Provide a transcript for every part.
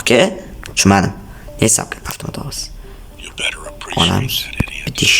Okay? Tushunmadim. Ne hisobga avtomat ovoz. Onam bitish.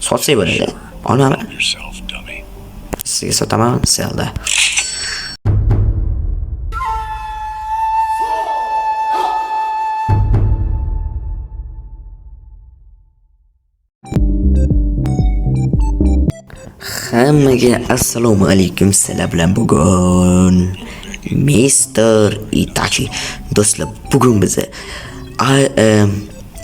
Sotsak bo'ladi. Olmaman. Sizga sotaman selda. Hammaga assalomu alaykum. Sizlar bilan bugun Mr. Itachi. Do'stlar, bugun biz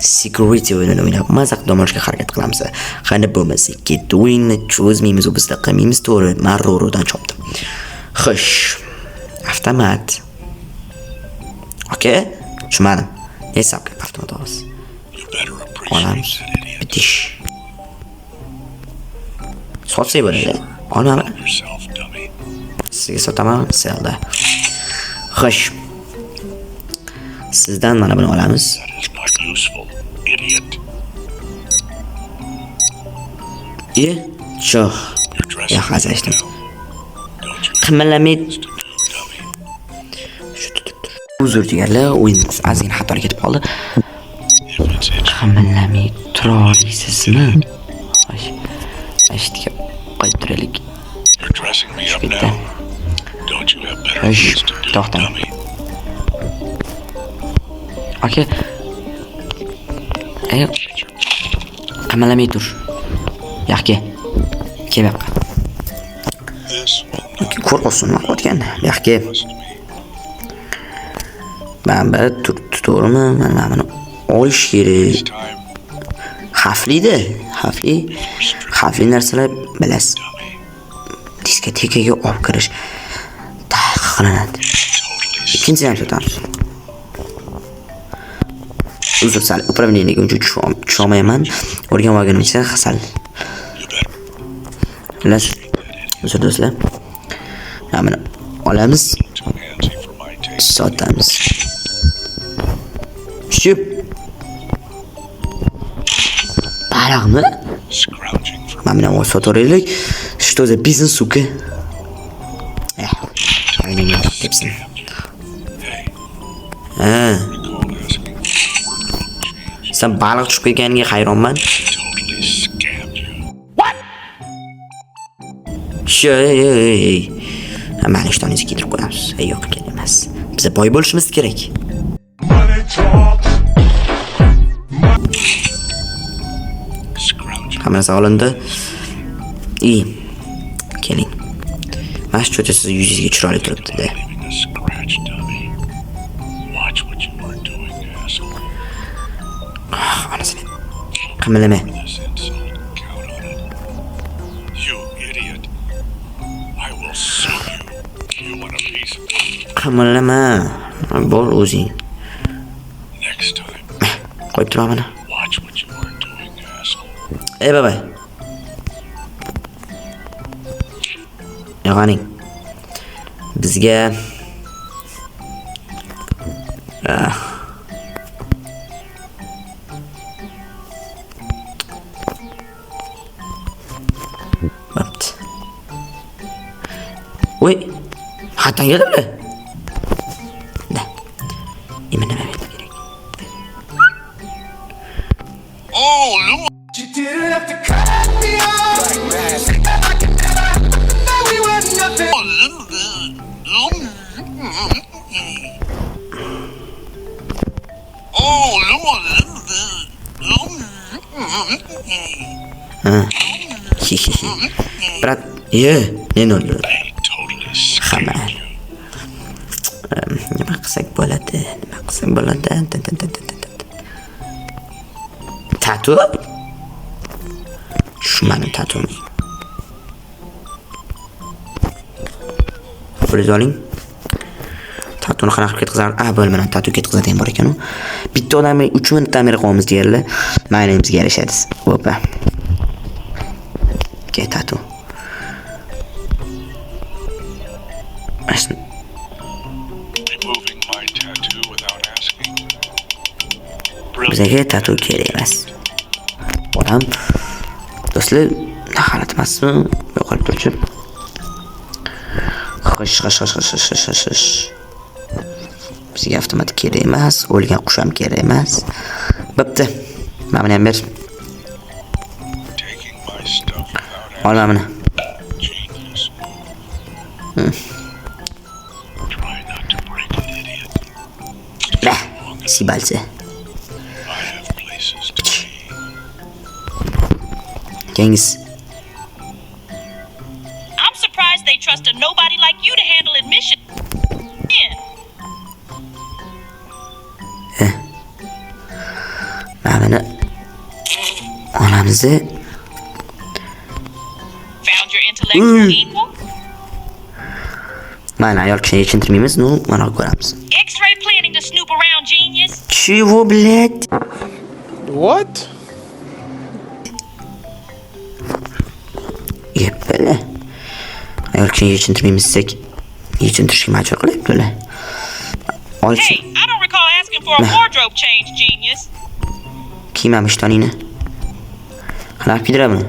security o'yinini o'ynab mazaq dam olishga harakat qilamiz. Qani bo'lmasa, get o'yinni cho'zmaymiz, bizda qilmaymiz, to'g'ri. Men Rorodan chopdim. Xo'sh, avtomat. Okay? Tushunmadim. Ne hisobga avtomat ovoz. Onam bitish. Sotsak bo'ladi. Olmaman. Sizga sotaman selda. Xo'sh. Sizdan mana buni olamiz. Cho'x. Ya hazashdim. Qimirlamay. Uzr deganlar, o'yinimiz ozgina xatoga ketib qoldi. Qimirlamay tura olasizmi? Ashtiga qaytiralik. Bitta. To'xtang. Aka. Qimirlamay tur. Yaxki. Kel yoqqa. Qo'rqoqsunmi qotganda? Yaxki. Men bir to'g'rimi? Mana buni olish kerak. Xavfli narsalar bilasiz. Diskotekaga olib kirish taqiqlanadi. Ikkinchisi ham sotamiz. Uzr, sal upravleniyaga uncha tusholmayman. O'rganmaganimcha hasal. Xullas, uzr do'stlar. Mana olamiz. Sotamiz. Shub. Baraqmi? Mana bu sotoraylik. Что за бизнес, сука? Aynen tepsin. Sen baliq tushib ketganiga hayronman. Shoy. Mana ishtoningizga keltirib qo'yamiz. Yo'q, kerak emas. Biz boy bo'lishimiz kerak. Hammasi olindi. Keling. Mana shu cho'chasiz yuzingizga chiroyli turibdi-da. Anasini. Qimirlama. Qimirlama. Bo'l o'zing. Qo'yib turaman. Baba. Ya'ni bizga Bapt. Voy, xatdan keldi. Da. Nima kerak? Oh, look. You didn't have to cut me off like that. I could never know we were nothing. Oh, Brat, ne oldu? Xabar. Nima qilsak bo'ladi? Tatu? Shu meni tatum. Pul oling. Tatuni qanaqa qilib ketkazar? Bo'lmadan tatu ketkazadigan bor ekan u. Bitta odamni 3 minut ta'mir qilamiz deyarli. Maynimizga yarashadi. Opa. Ke tatu. Bizga tatu kerak emas. Odam do'stlar, halat emasmi? Yo'qolib turchi. Xo'sh. Bizga avtomat kerak emas, o'lgan qush ham kerak emas. Bo'pti. Mana buni ham ber. Taking my stuff without Ol mana buni. genius. Try not to break it, idiot. Lah, sibalsa. I have places to be. Kengiz. I'm surprised they trust a nobody like you to handle admission. Yeah. Mana buni olamiz. Found your intellectual equal? Mana ayol kishini yechintirmaymiz, no, mana ko'ramiz. X-ray planning to snoop around, genius? Чего, блядь? What? Yeppala. Ayol kishini yechintirmaymizsak, yechintirishga majbur qilyaptilar. Olchi. Hey, I don't recall asking for a wardrobe change, genius. Kiymamish toningni. Qanaqa kiydiradi buni?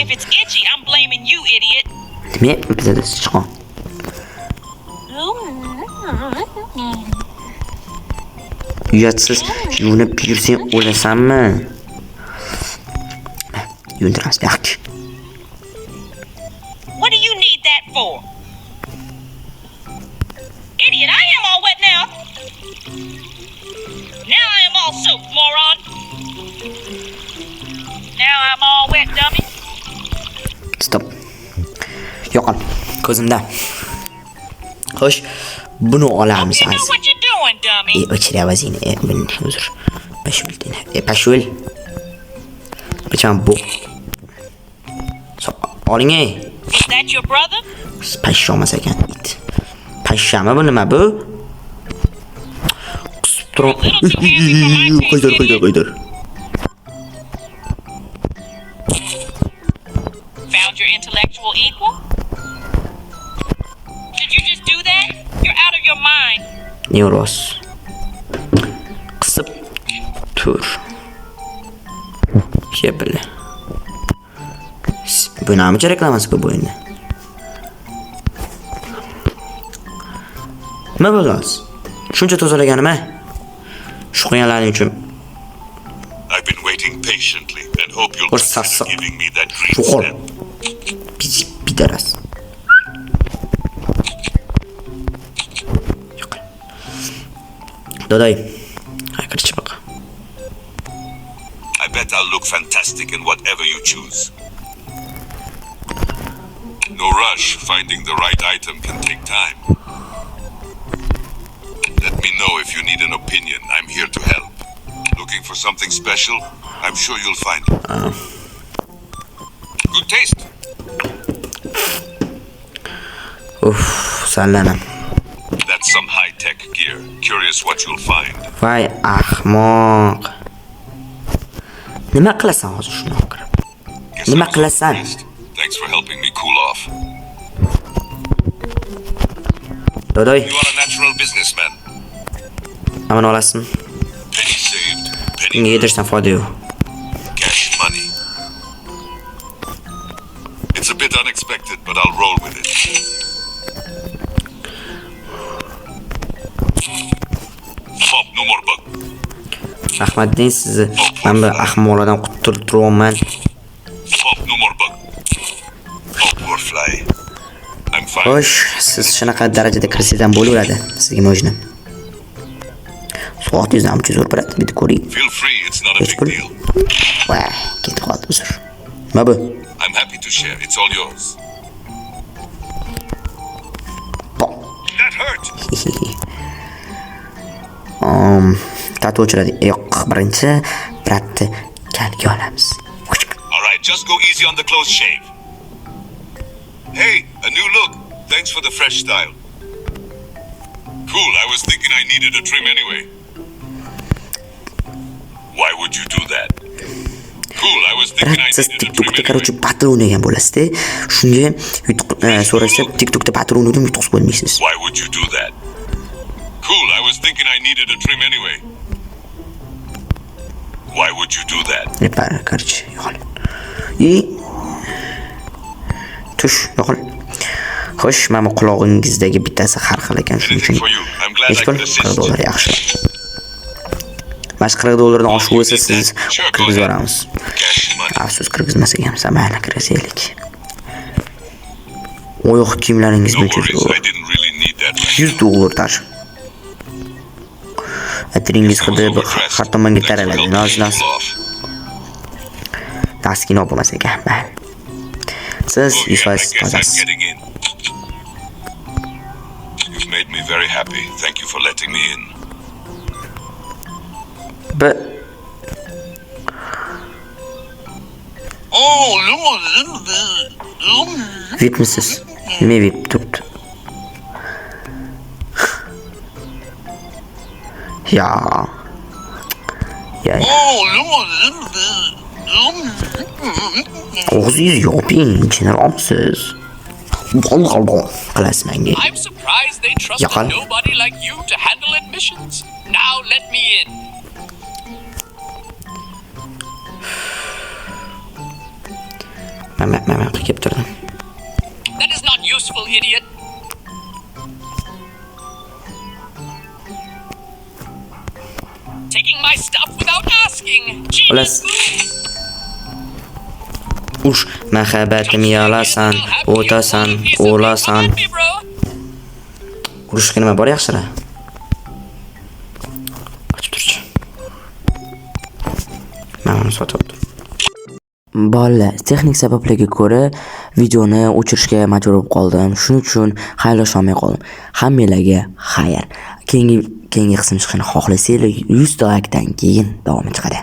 If it's itchy, I'm blaming you, idiot. Nima bizada sichqon? Uyatsiz yuvinib yursang o'lasanmi? Yuvintiramiz yo'q. What do you need that for? Idiot, I am all wet now. Now I am all soaked, moron. Now I'm all wet, dummy. Stop. Yo'qol. Ko'zimda. Xo'sh, buni olamiz You know aziz. what you're doing, dummy. O'chira vazini. Uzr. Pashultina. Pashul. Qachon bu? Oling ey. Is that your brother? Pashshomas ekan it. Pashshami bu nima bu? Qisib turib. Qo'ydir. Found your intellectual equal? Did you just do that? You're out of your mind. Neuros. Qisib tur. Yebili. Bu nima reklamasi bu endi? Nima bo'las? Shuncha tozalaganima? Shu qo'yanlaring uchun. I've been waiting patiently and hope you'll Or consider sassaq. giving me that green Shuqol. step. Pidaras. Doday. Hayqirchi baqa. I bet I'll look fantastic in whatever you choose. No rush. Finding the right item can take time. Let me know if you need an opinion. I'm here to help. Looking for something special? I'm sure you'll find it. Good taste. Sallanam. That's some high-tech gear. Curious what you'll find. Voy ahmoq. Nima qilasan hozir shuni qilib? Guess Nima I was qilasan? impressed. Thanks for helping me cool off. Doday, You are a natural businessman. amana olasin. Penny saved, penny Bunga yedirishdan foyda yo'q. cash money. It's a bit unexpected, but I'll roll with it. Pop, no more bug. Rahmatdin sizni men bu ahmoqlardan qutulib turaman. Pop, no more bug. Oh, poor fly. I'm fine. Xo'sh, siz shunaqa darajada kirsangiz ham bo'laveradi. Sizga mojna. Soatingizni ham zo'r bo'ladi, bitta ko'ring. Feel free, it's not a Hech big pul. deal. Voy, ketib qoldi uzr. Nima bu? I'm happy to share. It's all yours. Pop. That hurt. Tatu o'chiradi. Yo'q, birinchi bratni kalga olamiz. All right, just go easy on the close shave. Hey, a new look. Thanks for the fresh style. Cool, I was thinking I needed a trim anyway. Why would you do that? Cool, I was thinking I Siz needed a trim TikTokda anyway. короче battle o'ynagan bo'lasiz-da. Shunga yutuq so'rashsa TikTokda battle o'ynaydim, yutuq bo'lmaysiz. Why would you do that? Cool, I was thinking I needed a trim anyway. Why would you do that? Repar, короче, yo'qol. И tush, yo'qol. Xo'sh, mana qulog'ingizdagi bittasi har xil ekan, shuning uchun Anything for you. I'm glad I hech pul could $40 assist. yaxshi. Mana $40 oshib bo'lsa siz kirgizib yuboramiz. Cash money. Afsus kirgizmasak ham mayli kirgizaylik. Oyoq kiyimlaringiz No buncha worries, I didn't really need that right $100 tash. Atringiz hidi har tomonga taraladi. Noz. Taskin olib bo'lmas ekan. Mayli. Siz Okay, I yuzfoiz guess I'm tozasiz. getting in. You've made me very happy. Thank you for letting me in. But VIP'misiz? Nima VIP turibdi? Ya. Og'zingizni yoping, generalmisiz? Qilasiz menga. I'm surprised they trusted Yakan. nobody like you to handle admissions. Now let me in. Mana kelib turdim. That is not useful, idiot. Taking my stuff without asking. Xullas. Ush, mahabbatim yalasan, o'tasan, o'lasan. Urushga nima bor yaxshilar? Ochib turchi. Mana sotibdi. Bolalar, texnik sabablarga ko'ra videoni o'chirishga majbur bo'lib qoldim. Shuning uchun xayrlasha olmay qoldim. Hammalarga xayr. Keyingi qism chiqishini xohlasanglar 100 likedan keyin davom chiqadi.